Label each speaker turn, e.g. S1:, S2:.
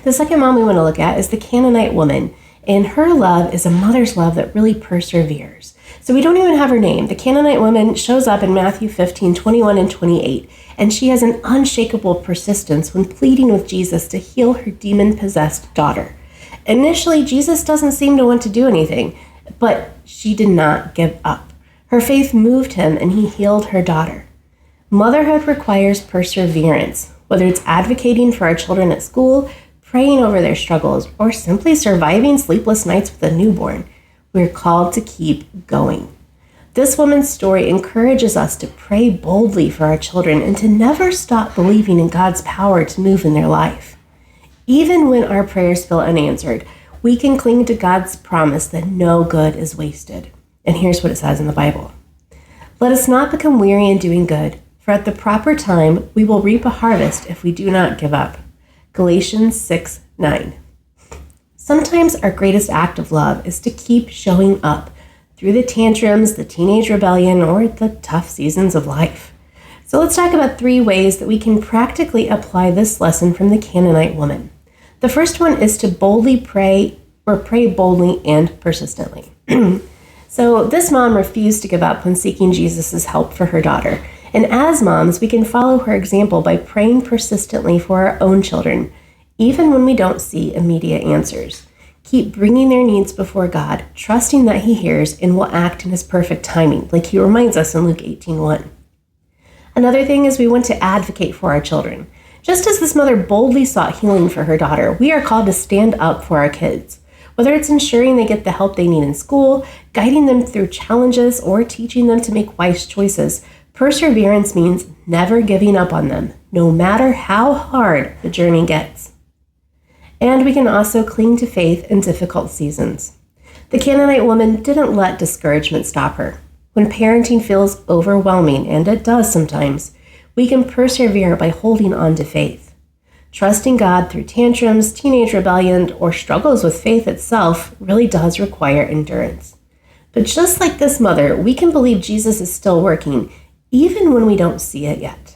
S1: The second mom we want to look at is the Canaanite woman, and her love is a mother's love that really perseveres. So we don't even have her name. The Canaanite woman shows up in Matthew 15:21 and 28, and she has an unshakable persistence when pleading with Jesus to heal her demon-possessed daughter. Initially, Jesus doesn't seem to want to do anything, but she did not give up. Her faith moved him, and he healed her daughter. Motherhood requires perseverance, whether it's advocating for our children at school, praying over their struggles, or simply surviving sleepless nights with a newborn. We're called to keep going. This woman's story encourages us to pray boldly for our children and to never stop believing in God's power to move in their life. Even when our prayers feel unanswered, we can cling to God's promise that no good is wasted. And here's what it says in the Bible. Let us not become weary in doing good, for at the proper time we will reap a harvest if we do not give up. Galatians 6:9. Sometimes our greatest act of love is to keep showing up through the tantrums, the teenage rebellion, or the tough seasons of life. So let's talk about 3 ways that we can practically apply this lesson from the Canaanite woman. The first one is to boldly pray, or pray boldly and persistently. So this mom refused to give up when seeking Jesus' help for her daughter. And as moms, we can follow her example by praying persistently for our own children, even when we don't see immediate answers. Keep bringing their needs before God, trusting that he hears and will act in his perfect timing, like he reminds us in Luke 18:1. Another thing is we want to advocate for our children. Just as this mother boldly sought healing for her daughter, we are called to stand up for our kids. Whether it's ensuring they get the help they need in school, guiding them through challenges, or teaching them to make wise choices, perseverance means never giving up on them, no matter how hard the journey gets. And we can also cling to faith in difficult seasons. The Canaanite woman didn't let discouragement stop her. When parenting feels overwhelming, and it does sometimes, we can persevere by holding on to faith. Trusting God through tantrums, teenage rebellion, or struggles with faith itself really does require endurance. But just like this mother, we can believe Jesus is still working, even when we don't see it yet.